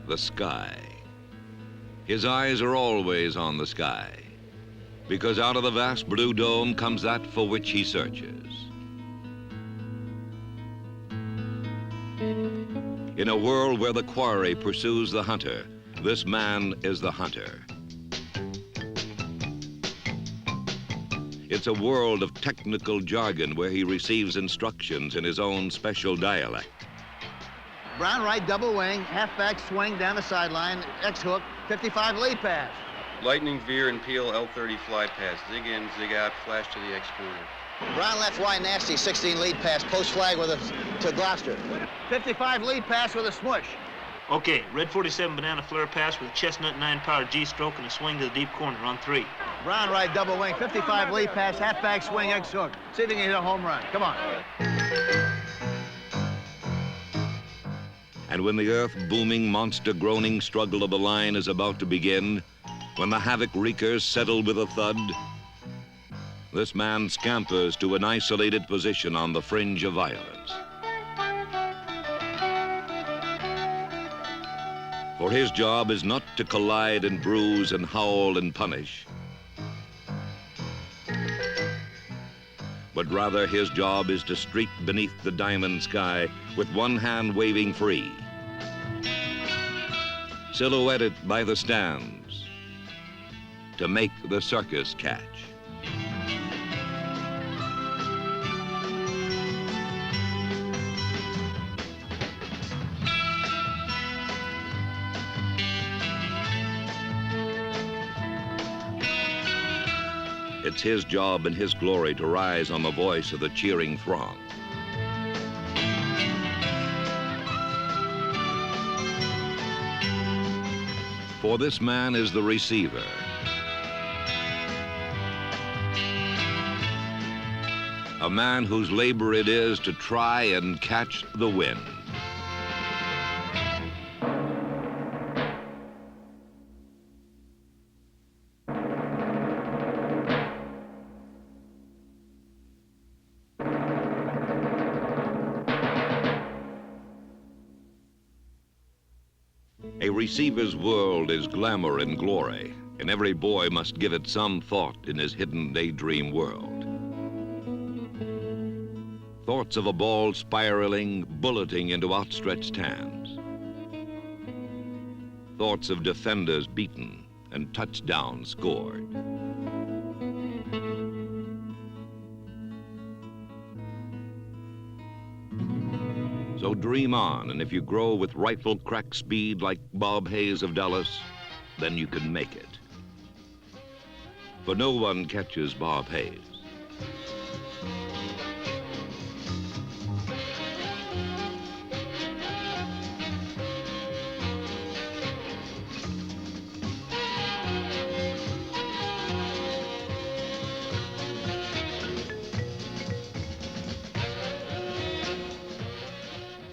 the sky. His eyes are always on the sky, because out of the vast blue dome comes that for which he searches. In a world where the quarry pursues the hunter, this man is the hunter. It's a world of technical jargon where he receives instructions in his own special dialect. Brown right, double wing, halfback swing down the sideline, X-hook, 55 lead pass. Lightning veer and peel L30 fly pass, zig in, zig out, flash to the X corner. Brown left wide nasty, 16 lead pass, post flag with to Gloucester. 55 lead pass with a smush. Okay, red 47 banana flare pass with a chestnut 9-power G-stroke and a swing to the deep corner on 3. Brown right, double wing, 55 lead pass, halfback swing, X-hook. See if he can hit a home run. Come on. And when the earth-booming, monster-groaning struggle of the line is about to begin, when the havoc wreakers settle with a thud, this man scampers to an isolated position on the fringe of violence. For his job is not to collide and bruise and howl and punish, but rather his job is to streak beneath the diamond sky with one hand waving free, silhouetted by the stands, to make the circus catch. It's his job and his glory to rise on the voice of the cheering throng. For this man is the receiver. A man whose labor it is to try and catch the wind. A receiver's world is glamour and glory, and every boy must give it some thought in his hidden daydream world. Thoughts of a ball spiraling, bulleting into outstretched hands. Thoughts of defenders beaten and touchdowns scored. So dream on, and if you grow with rifle crack speed like Bob Hayes of Dallas, then you can make it. For no one catches Bob Hayes.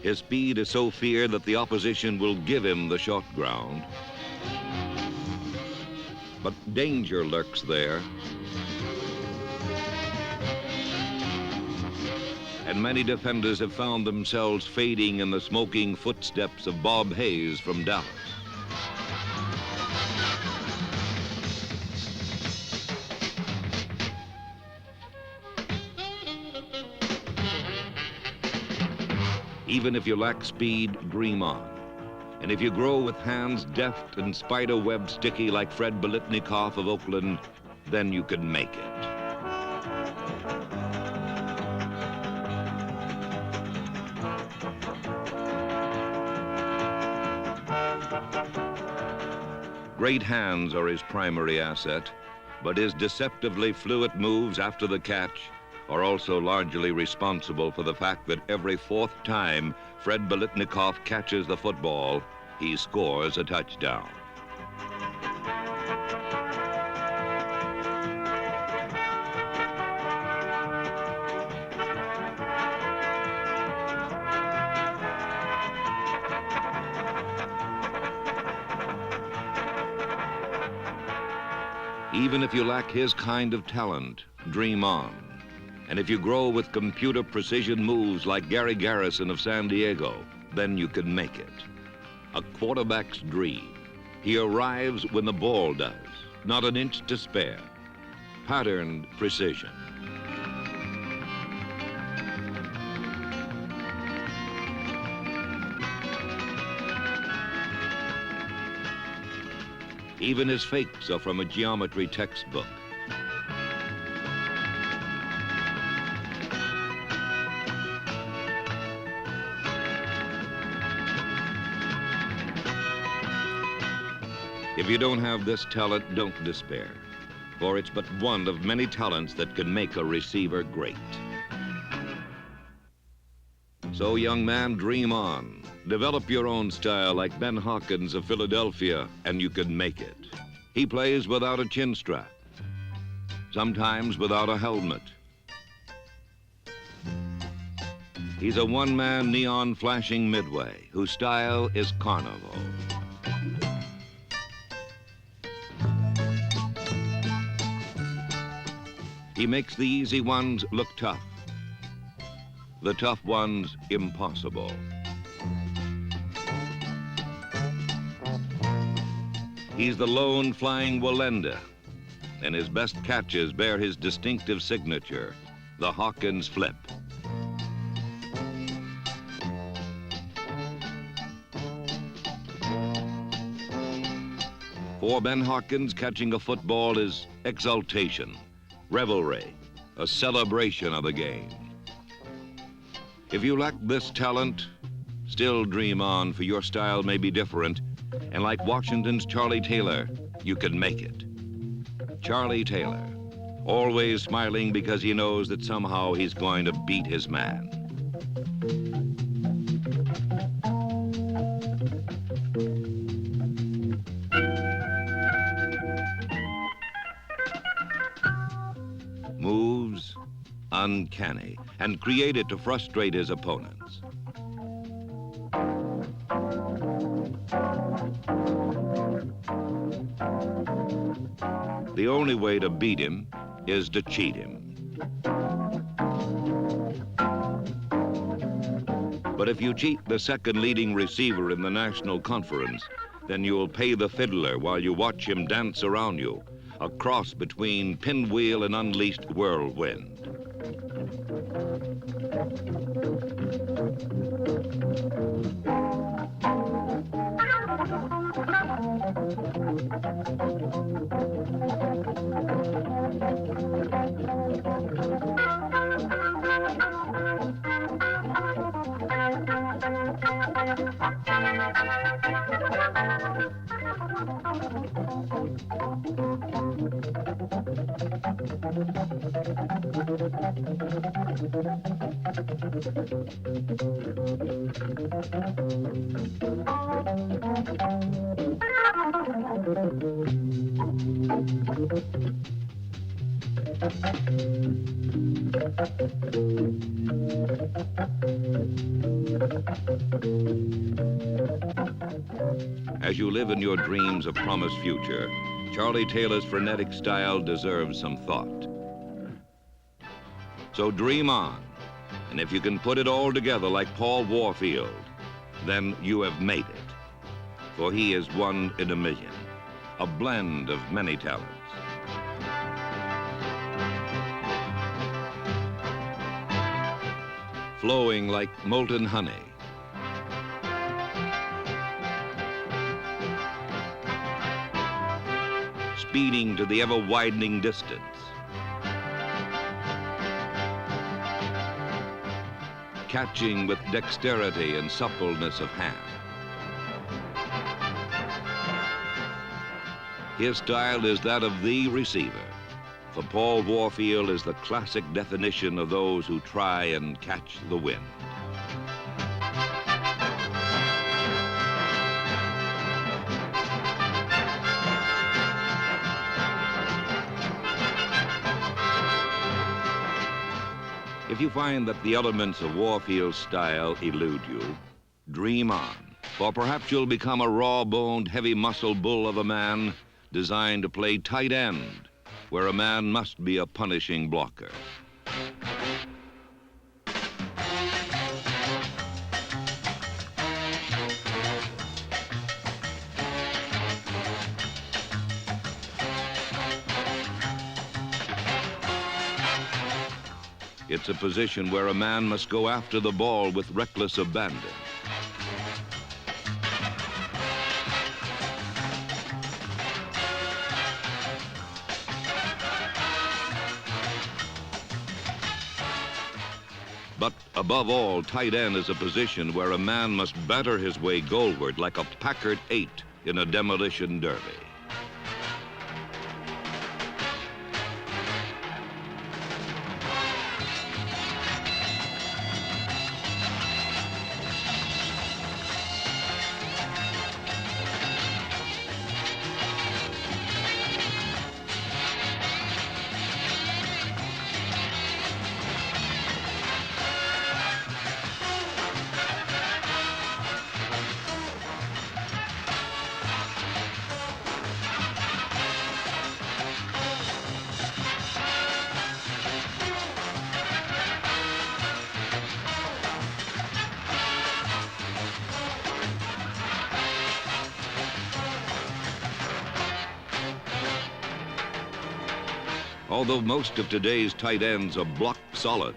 His speed is so fierce that the opposition will give him the short ground. But danger lurks there. And many defenders have found themselves fading in the smoking footsteps of Bob Hayes from Dallas. Even if you lack speed, dream on. And if you grow with hands deft and spider-web sticky like Fred Biletnikoff of Oakland, then you can make it. Great hands are his primary asset, but his deceptively fluid moves after the catch are also largely responsible for the fact that every fourth time Fred Biletnikoff catches the football, he scores a touchdown. Even if you lack his kind of talent, dream on. And if you grow with computer precision moves like Gary Garrison of San Diego, then you can make it. A quarterback's dream. He arrives when the ball does, not an inch to spare. Patterned precision. Even his fakes are from a geometry textbook. If you don't have this talent, don't despair, for it's but one of many talents that can make a receiver great. So, young man, dream on. Develop your own style like Ben Hawkins of Philadelphia, and you can make it. He plays without a chin strap, sometimes without a helmet. He's a one-man neon flashing midway whose style is carnival. He makes the easy ones look tough, the tough ones impossible. He's the lone flying Walenda, and his best catches bear his distinctive signature, the Hawkins flip. For Ben Hawkins, catching a football is exultation, revelry, a celebration of the game. If you lack this talent, still dream on, for your style may be different, and like Washington's Charlie Taylor, you can make it. Charlie Taylor, always smiling because he knows that somehow he's going to beat his man. Moves uncanny and created to frustrate his opponents. The only way to beat him is to cheat him. But if you cheat the second leading receiver in the National Conference, then you'll pay the fiddler while you watch him dance around you, a cross between pinwheel and unleashed whirlwind. As you live in your dreams of promised future, Charlie Taylor's frenetic style deserves some thought. So dream on, and if you can put it all together like Paul Warfield, then you have made it. For he is one in a million, a blend of many talents. Flowing like molten honey. Speeding to the ever-widening distance. Catching with dexterity and suppleness of hand. His style is that of the receiver, for Paul Warfield is the classic definition of those who try and catch the wind. If you find that the elements of Warfield's style elude you, dream on, for perhaps you'll become a raw-boned, heavy-muscled bull of a man designed to play tight end, where a man must be a punishing blocker. It's a position where a man must go after the ball with reckless abandon. But above all, tight end is a position where a man must batter his way goalward like a Packard 8 in a demolition derby. Although most of today's tight ends are block solid,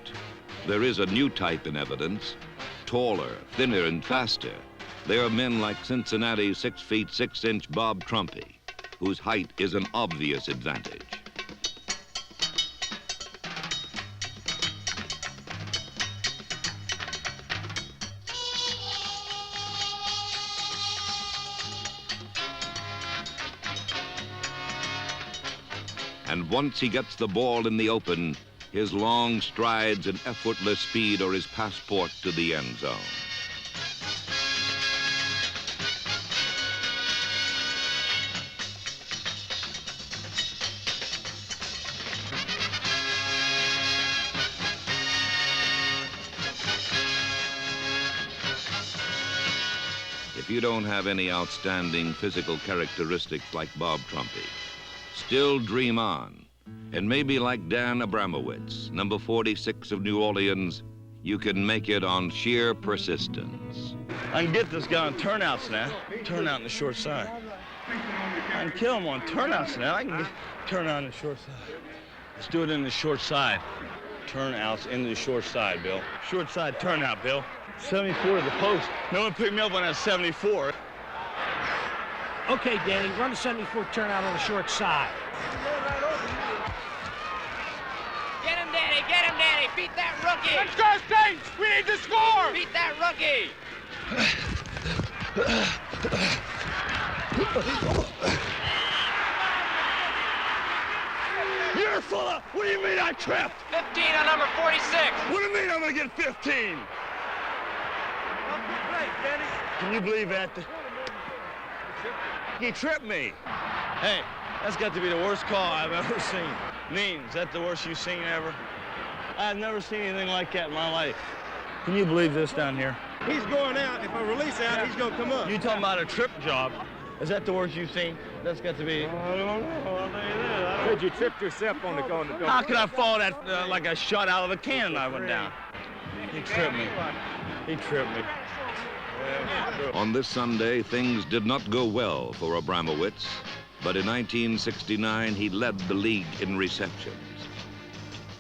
there is a new type in evidence, taller, thinner, and faster. They are men like Cincinnati's 6 feet 6 inch Bob Trumpy, whose height is an obvious advantage. And once he gets the ball in the open, his long strides and effortless speed are his passport to the end zone. If you don't have any outstanding physical characteristics like Bob Trumpy, still dream on. And maybe like Dan Abramowitz, number 46 of New Orleans, you can make it on sheer persistence. I can get this guy on turnouts now. Turnout in the short side. I can kill him on turnouts now. I can get turnout in the short side. Let's do it in the short side. Turnouts in the short side, Bill. Short side turnout, Bill. 74 to the post. No one picked me up on that 74. Okay, Danny, run the 74 turnout on the short side. Get him, Danny! Get him, Danny! Beat that rookie! Let's go, Saints! We need to score! Beat that rookie! You're full of... What do you mean I tripped? 15 on number 46! What do you mean I'm gonna get 15? Can you believe that? He tripped me. Hey, that's got to be the worst call I've ever seen. Neen, is that the worst you've seen ever? I've never seen anything like that in my life. Can you believe this down here? He's going out. If I release out, he's going to come up. You talking about a trip job? Is that the worst you've seen? That's got to be... I don't know. I'll tell you that. Said you tripped yourself on the going to go. How could I fall that like a shot out of a cannon I went down? He tripped me. He tripped me. On this Sunday, things did not go well for Abramowitz, but in 1969, he led the league in receptions.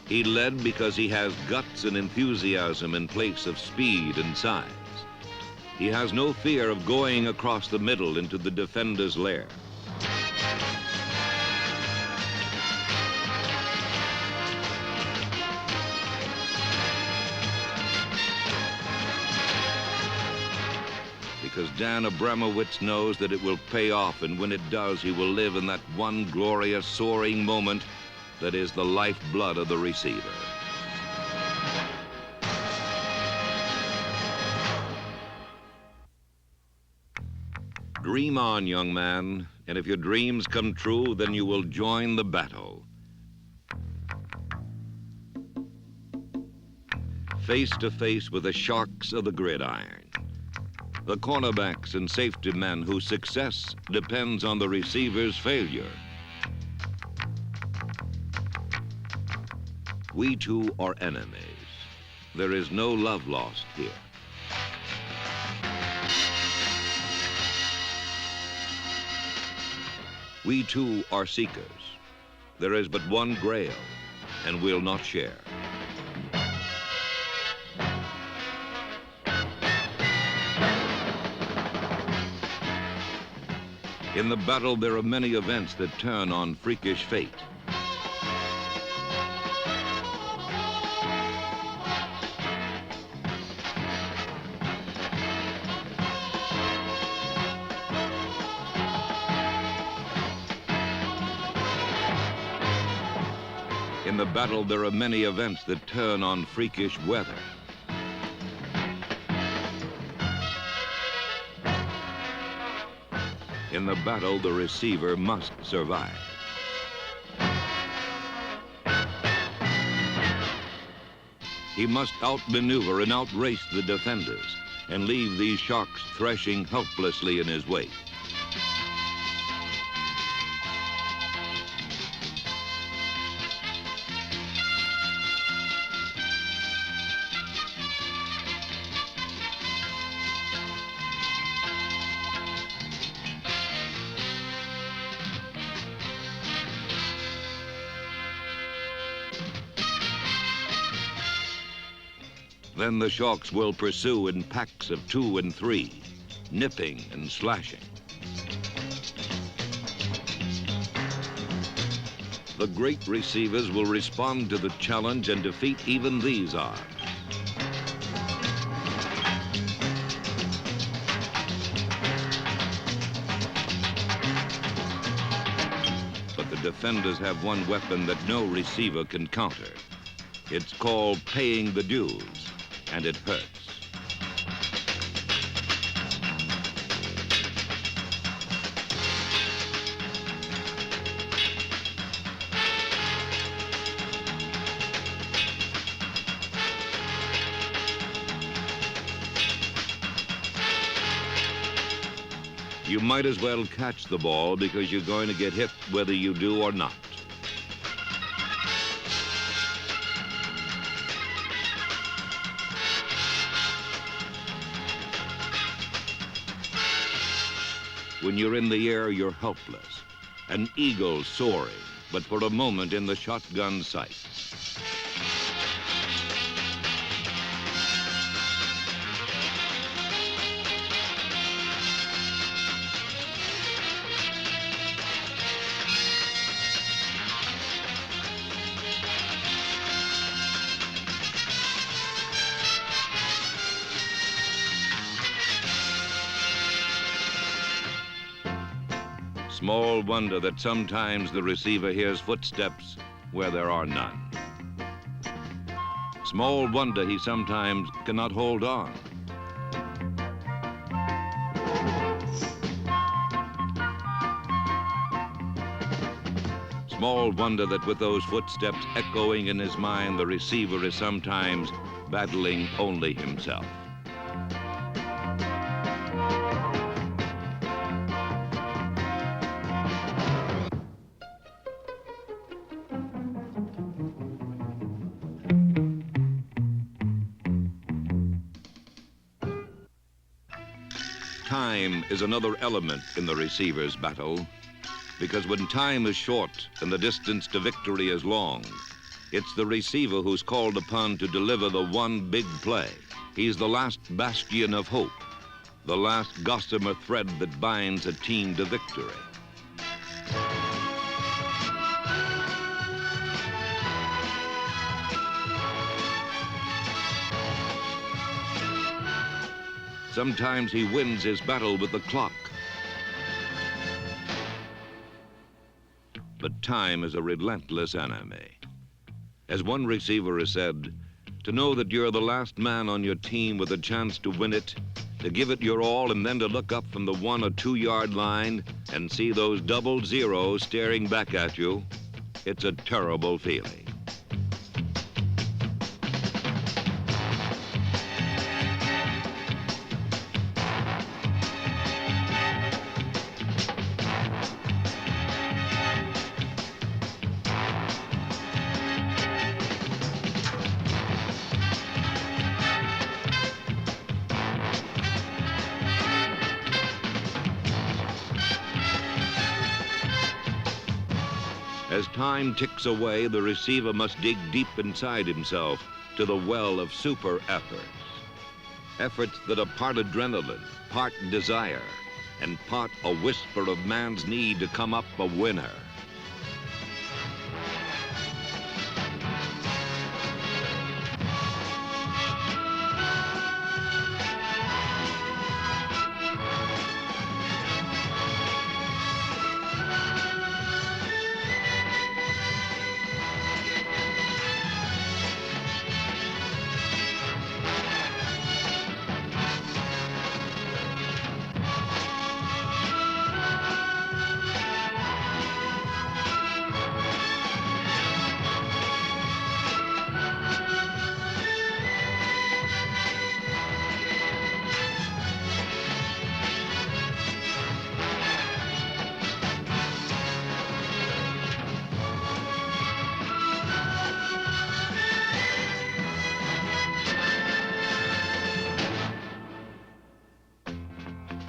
He led because he has guts and enthusiasm in place of speed and size. He has no fear of going across the middle into the defender's lair. Because Dan Abramowitz knows that it will pay off, and when it does, he will live in that one glorious soaring moment that is the lifeblood of the receiver. Dream on, young man, and if your dreams come true, then you will join the battle. Face to face with the sharks of the gridiron. The cornerbacks and safety men whose success depends on the receiver's failure. We two are enemies. There is no love lost here. We too are seekers. There is but one grail, and we'll not share. In the battle, there are many events that turn on freakish fate. In the battle, there are many events that turn on freakish weather. In the battle, the receiver must survive. He must outmaneuver and outrace the defenders and leave these sharks threshing helplessly in his wake. Then the sharks will pursue in packs of 2 and 3, nipping and slashing. The great receivers will respond to the challenge and defeat even these odds. But the defenders have one weapon that no receiver can counter. It's called paying the dues. And it hurts. You might as well catch the ball because you're going to get hit whether you do or not. When you're in the air, you're helpless, an eagle soaring, but for a moment in the shotgun sight. Small wonder that sometimes the receiver hears footsteps where there are none. Small wonder he sometimes cannot hold on. Small wonder that with those footsteps echoing in his mind, the receiver is sometimes battling only himself. Time is another element in the receiver's battle, because when time is short and the distance to victory is long, it's the receiver who's called upon to deliver the one big play. He's the last bastion of hope, the last gossamer thread that binds a team to victory. Sometimes he wins his battle with the clock. But time is a relentless enemy. As one receiver has said, to know that you're the last man on your team with a chance to win it, to give it your all, and then to look up from the 1 or 2 yard line and see those double zeros staring back at you, it's a terrible feeling. As time ticks away, the receiver must dig deep inside himself to the well of super efforts. Efforts that are part adrenaline, part desire, and pot a whisper of man's need to come up a winner.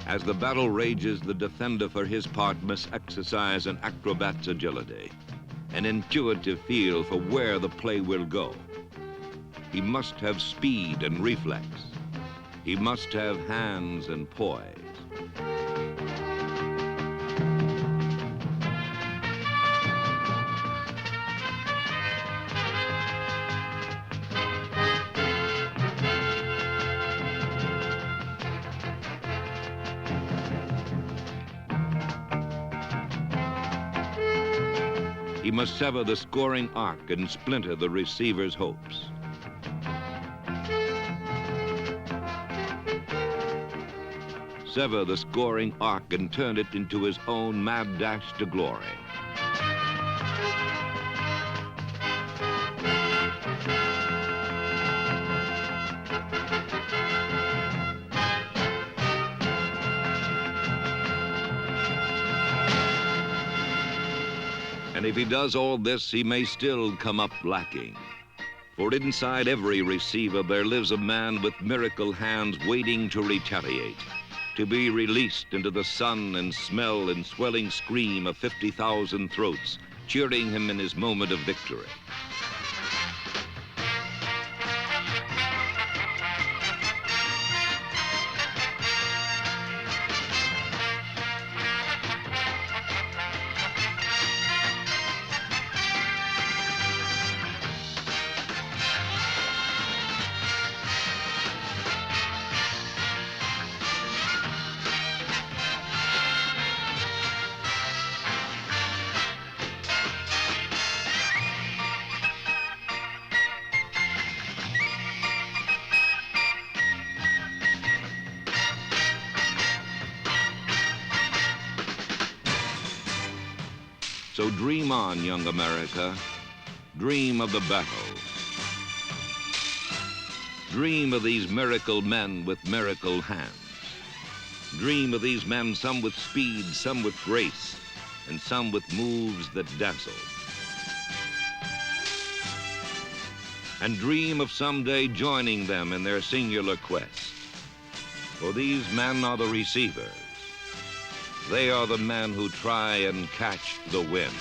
As the battle rages, the defender for his part must exercise an acrobat's agility, an intuitive feel for where the play will go. He must have speed and reflex. He must have hands and poise. He must sever the scoring arc and splinter the receiver's hopes. Sever the scoring arc and turn it into his own mad dash to glory. And if he does all this, he may still come up lacking. For inside every receiver, there lives a man with miracle hands waiting to retaliate, to be released into the sun and smell and swelling scream of 50,000 throats, cheering him in his moment of victory. So dream on, young America. Dream of the battle. Dream of these miracle men with miracle hands. Dream of these men, some with speed, some with grace, and some with moves that dazzle. And dream of someday joining them in their singular quest. For these men are the receivers. They are the men who try and catch the wind.